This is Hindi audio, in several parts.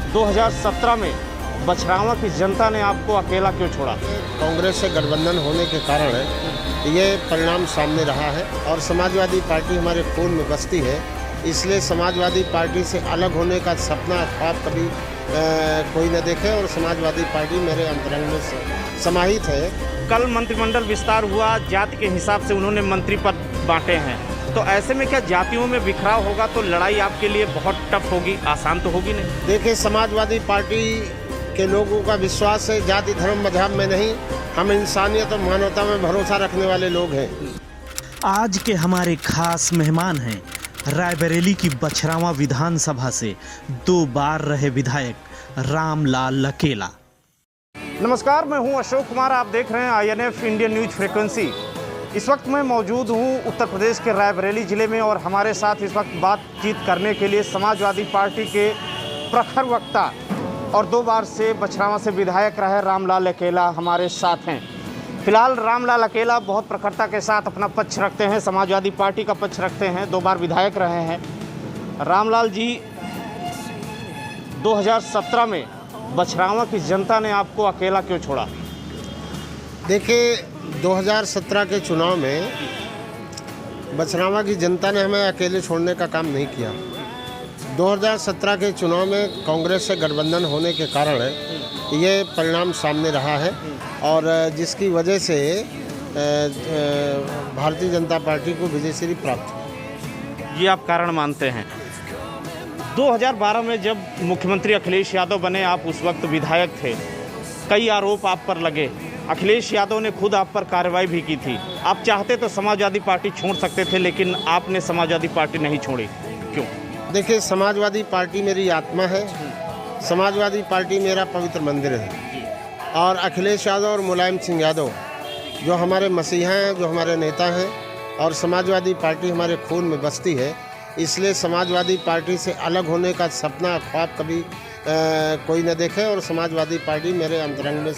2017 में बछरावा की जनता ने आपको अकेला क्यों छोड़ा? कांग्रेस से गठबंधन होने के कारण ये परिणाम सामने रहा है और समाजवादी पार्टी हमारे खून में बसती है, इसलिए समाजवादी पार्टी से अलग होने का सपना ख्वाब कभी कोई न देखे और समाजवादी पार्टी मेरे अंतरंग में समाहित है। कल मंत्रिमंडल विस्तार हुआ, जाति के हिसाब से उन्होंने मंत्री पद बांटे हैं, तो ऐसे में क्या जातियों में बिखराव होगा तो लड़ाई आपके लिए बहुत टफ होगी, आसान तो होगी नहीं? देखिए, समाजवादी पार्टी के लोगों का विश्वास है जाति धर्म मजहब में नहीं, हम इंसानियत और मानवता में भरोसा रखने वाले लोग हैं। आज के हमारे खास मेहमान हैं रायबरेली की बछरावा विधानसभा से 2 बार रहे विधायक रामलाल लकेला। नमस्कार, मैं हूं अशोक कुमार, आप देख रहे हैं INF इंडियन न्यूज फ्रीक्वेंसी। इस वक्त मैं मौजूद हूं उत्तर प्रदेश के रायबरेली ज़िले में और हमारे साथ इस वक्त बातचीत करने के लिए समाजवादी पार्टी के प्रखर वक्ता और 2 बार से बछरावा से विधायक रहे रामलाल लकेला हमारे साथ हैं। फिलहाल रामलाल लकेला बहुत प्रखरता के साथ अपना पक्ष रखते हैं, समाजवादी पार्टी का पक्ष रखते हैं, 2 बार विधायक रहे हैं। रामलाल जी, 2017 में बछरावा की जनता ने आपको अकेला क्यों छोड़ा? देखिए, 2017 के चुनाव में बछरावा की जनता ने हमें अकेले छोड़ने का काम नहीं किया। 2017 के चुनाव में कांग्रेस से गठबंधन होने के कारण ये परिणाम सामने रहा है और जिसकी वजह से भारतीय जनता पार्टी को विजयश्री प्राप्त हुई। ये आप कारण मानते हैं? 2012 में जब मुख्यमंत्री अखिलेश यादव बने, आप उस वक्त विधायक थे, कई आरोप आप पर लगे, अखिलेश यादव ने खुद आप पर कार्रवाई भी की थी। आप चाहते तो समाजवादी पार्टी छोड़ सकते थे, लेकिन आपने समाजवादी पार्टी नहीं छोड़ी, क्यों? देखिए, समाजवादी पार्टी मेरी आत्मा है, समाजवादी पार्टी मेरा पवित्र मंदिर है और अखिलेश यादव और मुलायम सिंह यादव जो हमारे मसीहा हैं, जो हमारे नेता हैं और समाजवादी पार्टी हमारे खून में बसती है, इसलिए समाजवादी पार्टी से अलग होने का सपना ख्वाब कभी कोई न देखे और समाजवादी पार्टी मेरे अंतरंग में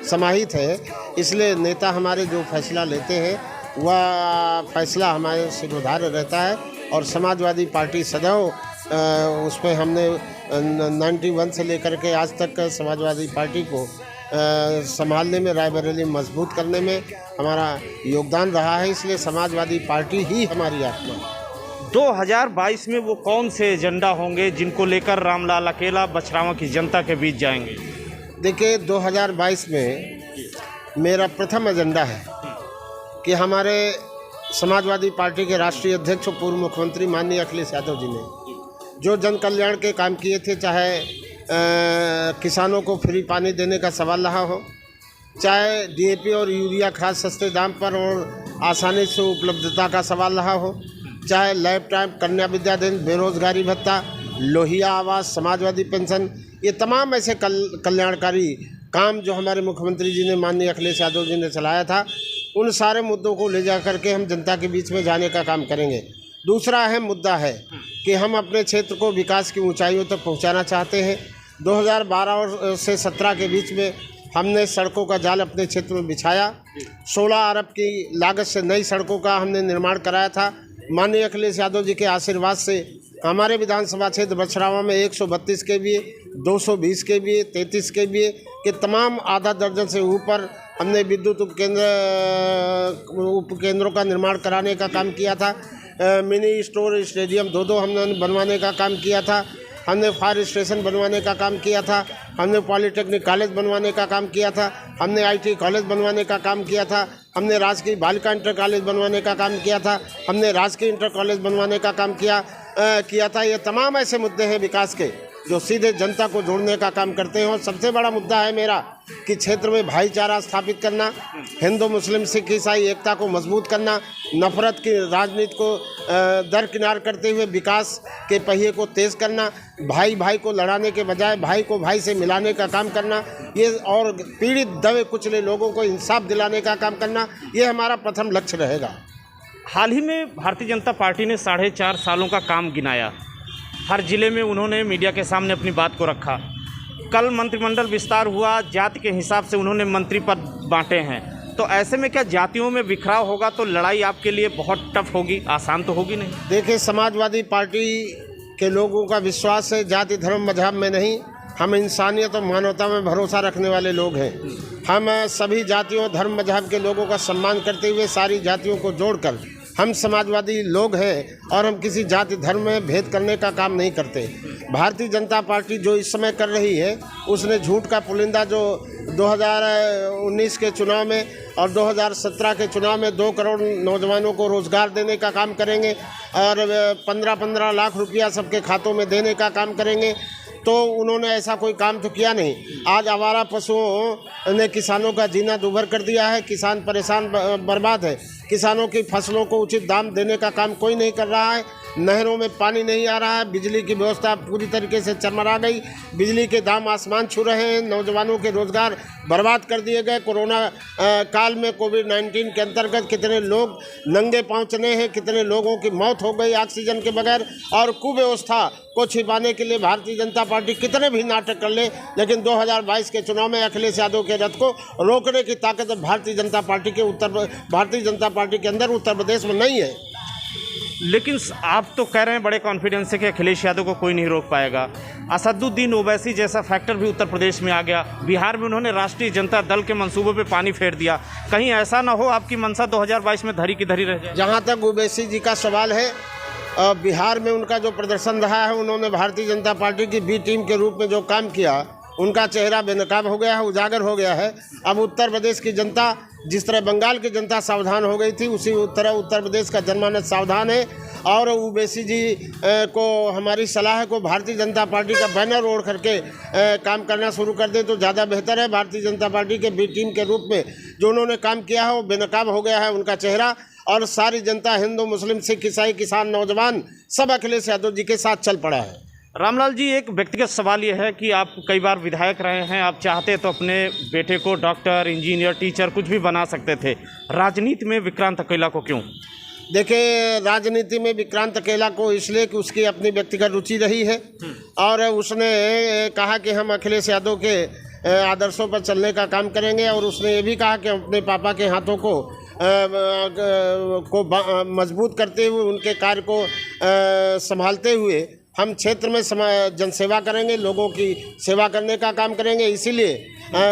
समाहित है, इसलिए नेता हमारे जो फैसला लेते हैं वह फैसला हमारे सिरोधार्य रहता है और समाजवादी पार्टी सदैव उस पर हमने 91 से लेकर के आज तक समाजवादी पार्टी को संभालने में, रायबरेली मजबूत करने में हमारा योगदान रहा है, इसलिए समाजवादी पार्टी ही हमारी आत्मा है। 2022 में वो कौन से एजेंडा होंगे जिनको लेकर रामलाल लकेला बछरावा की जनता के बीच जाएंगे? देखिए, 2022 में मेरा प्रथम एजेंडा है कि हमारे समाजवादी पार्टी के राष्ट्रीय अध्यक्ष और पूर्व मुख्यमंत्री माननीय अखिलेश यादव जी ने जो जन कल्याण के काम किए थे, चाहे किसानों को फ्री पानी देने का सवाल रहा हो, चाहे DAP और यूरिया खाद सस्ते दाम पर और आसानी से उपलब्धता का सवाल रहा हो, चाहे लाइफ टाइम कन्या विद्याधन, बेरोजगारी भत्ता, लोहिया आवास, समाजवादी पेंशन, ये तमाम ऐसे कल्याणकारी काम जो हमारे मुख्यमंत्री जी ने माननीय अखिलेश यादव जी ने चलाया था, उन सारे मुद्दों को ले जा करके हम जनता के बीच में जाने का काम करेंगे। दूसरा अहम मुद्दा है कि हम अपने क्षेत्र को विकास की ऊंचाइयों तक पहुंचाना चाहते हैं। 2012 से 17 के बीच में हमने सड़कों का जाल अपने क्षेत्र में बिछाया, 16 अरब की लागत से नई सड़कों का हमने निर्माण कराया था। माननीय अखिलेश यादव जी के आशीर्वाद से हमारे विधानसभा क्षेत्र बछरावा में 132 kVA, 220 kVA, 33 kVA के तमाम आधा दर्जन से ऊपर हमने विद्युत उपकेंद्रों का निर्माण कराने का काम किया था। मिनी स्टोर, स्टेडियम 2 हमने बनवाने का काम किया था। हमने फायर स्टेशन बनवाने का काम किया था। हमने पॉलिटेक्निक कॉलेज बनवाने का काम किया था। हमने IT कॉलेज बनवाने का काम किया था। हमने राजकीय बालिका इंटर कॉलेज बनवाने का काम किया था। हमने राजकीय इंटर कॉलेज बनवाने का काम किया था। ये तमाम ऐसे मुद्दे हैं विकास के जो सीधे जनता को जोड़ने का काम करते हैं और सबसे बड़ा मुद्दा है मेरा कि क्षेत्र में भाईचारा स्थापित करना, हिंदू मुस्लिम सिख ईसाई एकता को मजबूत करना, नफरत की राजनीति को दरकिनार करते हुए विकास के पहिए को तेज़ करना, भाई भाई को लड़ाने के बजाय भाई को भाई से मिलाने का काम करना, ये और पीड़ित दबे कुचले लोगों को इंसाफ दिलाने का काम करना, ये हमारा प्रथम लक्ष्य रहेगा। हाल ही में भारतीय जनता पार्टी ने 4.5 सालों का काम गिनाया। हर जिले में उन्होंने मीडिया के सामने अपनी बात को रखा। कल मंत्रिमंडल विस्तार हुआ, जाति के हिसाब से उन्होंने मंत्री पद बांटे हैं, तो ऐसे में क्या जातियों में बिखराव होगा तो लड़ाई आपके लिए बहुत टफ होगी, आसान तो होगी नहीं? देखिए, समाजवादी पार्टी के लोगों का विश्वास है जाति धर्म मजहब में नहीं, हम इंसानियत और मानवता में भरोसा रखने वाले लोग हैं। हम सभी जातियों, धर्म, मजहब के लोगों का सम्मान करते हुए सारी जातियों को जोड़कर हम समाजवादी लोग हैं और हम किसी जाति धर्म में भेद करने का काम नहीं करते। भारतीय जनता पार्टी जो इस समय कर रही है, उसने झूठ का पुलिंदा जो 2019 के चुनाव में और 2017 के चुनाव में 2 करोड़ नौजवानों को रोज़गार देने का काम करेंगे और 15-15 लाख रुपया सबके खातों में देने का काम करेंगे, तो उन्होंने ऐसा कोई काम तो किया नहीं। आज आवारा पशुओं ने किसानों का जीना दूभर कर दिया है। किसान परेशान, बर्बाद है। किसानों की फसलों को उचित दाम देने का काम कोई नहीं कर रहा है। नहरों में पानी नहीं आ रहा है। बिजली की व्यवस्था पूरी तरीके से चरमरा गई। बिजली के दाम आसमान छू रहे हैं। नौजवानों के रोज़गार बर्बाद कर दिए गए। कोरोना काल में कोविड-19 के अंतर्गत कितने लोग नंगे पांव चले हैं, कितने लोगों की मौत हो गई ऑक्सीजन के बगैर। और कुव्यवस्था को छिपाने के लिए भारतीय जनता पार्टी कितने भी नाटक कर ले, लेकिन 2022 के चुनाव में अखिलेश यादव के रथ को रोकने की ताकत भारतीय जनता पार्टी के अंदर उत्तर प्रदेश में नहीं है। लेकिन आप तो कह रहे हैं बड़े कॉन्फिडेंस से कि अखिलेश यादव को कोई नहीं रोक पाएगा। असदुद्दीन ओवैसी जैसा फैक्टर भी उत्तर प्रदेश में आ गया। बिहार में उन्होंने राष्ट्रीय जनता दल के मंसूबों पे पानी फेर दिया। कहीं ऐसा ना हो आपकी मंशा 2022 में धरी की धरी रह जाए। जहाँ तक ओवैसी जी का सवाल है, बिहार में उनका जो प्रदर्शन रहा है, उन्होंने भारतीय जनता पार्टी की बी टीम के रूप में जो काम किया, उनका चेहरा बेनकाब हो गया है, उजागर हो गया है। अब उत्तर प्रदेश की जनता जिस तरह बंगाल की जनता सावधान हो गई थी, उसी तरह उत्तर प्रदेश का जनमानस सावधान है। और ओवैसी जी को हमारी सलाह है को भारतीय जनता पार्टी का बैनर ओढ़ करके काम करना शुरू कर दें तो ज़्यादा बेहतर है। भारतीय जनता पार्टी के बी टीम के रूप में जो उन्होंने काम किया है, वो बेनकाब हो गया है उनका चेहरा। और सारी जनता, हिंदू, मुस्लिम, सिख, ईसाई, किसान, नौजवान, सब अखिलेश यादव जी के साथ चल पड़ा है। रामलाल जी, एक व्यक्तिगत सवाल ये है कि आप कई बार विधायक रहे हैं, आप चाहते तो अपने बेटे को डॉक्टर, इंजीनियर, टीचर कुछ भी बना सकते थे। राजनीति में विक्रांत अकेला को क्यों? देखिए, राजनीति में विक्रांत अकेला को इसलिए कि उसकी अपनी व्यक्तिगत रुचि रही है और उसने कहा कि हम अखिलेश यादव के आदर्शों पर चलने का काम करेंगे। और उसने ये भी कहा कि अपने पापा के हाथों को मजबूत करते हुए, उनके कार्य को संभालते हुए हम क्षेत्र में जनसेवा करेंगे, लोगों की सेवा करने का काम करेंगे। इसीलिए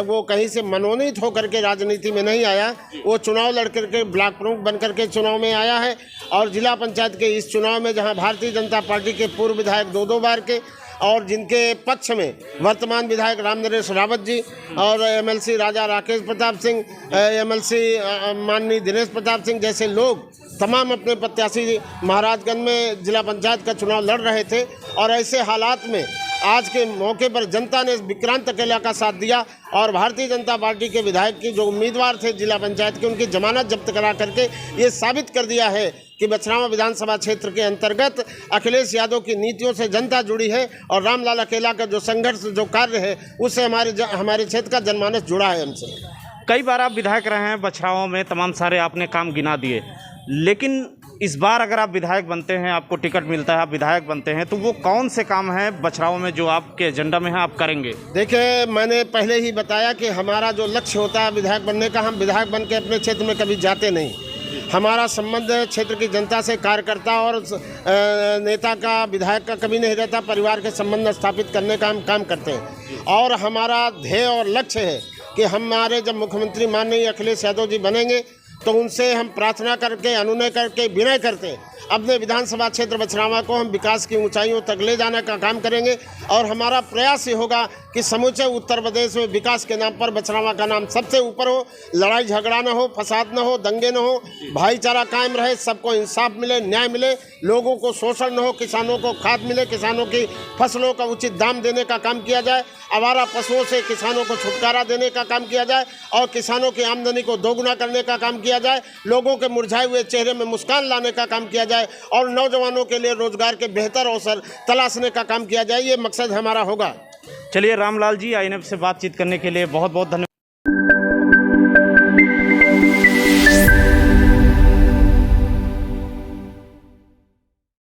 वो कहीं से मनोनीत होकर के राजनीति में नहीं आया। वो चुनाव लड़ करके ब्लॉक प्रमुख बन करके चुनाव में आया है। और जिला पंचायत के इस चुनाव में जहां भारतीय जनता पार्टी के पूर्व विधायक 2-2 बार के और जिनके पक्ष में वर्तमान विधायक रामनरेश रावत जी और एमएलसी राजा राकेश प्रताप सिंह, एमएलसी माननीय दिनेश प्रताप सिंह जैसे लोग तमाम अपने प्रत्याशी महाराजगंज में जिला पंचायत का चुनाव लड़ रहे थे। और ऐसे हालात में आज के मौके पर जनता ने विक्रांत अकेला का साथ दिया और भारतीय जनता पार्टी के विधायक की जो उम्मीदवार थे जिला पंचायत के, उनकी जमानत जब्त करा करके ये साबित कर दिया है कि बछरावा विधानसभा क्षेत्र के अंतर्गत अखिलेश यादव की नीतियों से जनता जुड़ी है और रामलाल अकेला का जो संघर्ष, जो कार्य है, उससे हमारे क्षेत्र का जनमानस जुड़ा है हमसे। कई बार आप विधायक रहे हैं बछराओं में, तमाम सारे आपने काम गिना दिए, लेकिन इस बार अगर आप विधायक बनते हैं, आपको टिकट मिलता है, आप विधायक बनते हैं, तो वो कौन से काम हैं बछराओं में जो आपके एजेंडा में है, आप करेंगे? देखिए, मैंने पहले ही बताया कि हमारा जो लक्ष्य होता है विधायक बनने का, हम विधायक बन के अपने क्षेत्र में कभी जाते नहीं। हमारा संबंध क्षेत्र की जनता से, कार्यकर्ता और नेता का, विधायक का कभी नहीं रहता। परिवार के संबंध स्थापित करने का हम काम करते हैं और हमारा ध्येय और लक्ष्य है कि हमारे जब मुख्यमंत्री माननीय अखिलेश यादव जी बनेंगे तो उनसे हम प्रार्थना करके, अनुनय करके, विनय करते अपने विधानसभा क्षेत्र बछरावा को हम विकास की ऊंचाइयों तक ले जाने का काम करेंगे। और हमारा प्रयास ये होगा कि समूचे उत्तर प्रदेश में विकास के नाम पर बछरावा का नाम सबसे ऊपर हो, लड़ाई झगड़ा न हो, फसाद न हो, दंगे न हो, भाईचारा कायम रहे, सबको इंसाफ मिले, न्याय मिले, लोगों को शोषण न हो, किसानों को खाद मिले, किसानों की फसलों का उचित दाम देने का काम किया जाए, आवारा पशुओं से किसानों को छुटकारा देने का काम किया जाए और किसानों की आमदनी को दोगुना करने का काम किया जाए, लोगों के मुरझाए हुए चेहरे में मुस्कान लाने का काम किया जाए और नौजवानों के लिए रोजगार के बेहतर अवसर तलाशने का काम किया जाए। ये मकसद हमारा होगा। चलिए रामलाल जी, INF से बातचीत करने के लिए बहुत बहुत धन्यवाद।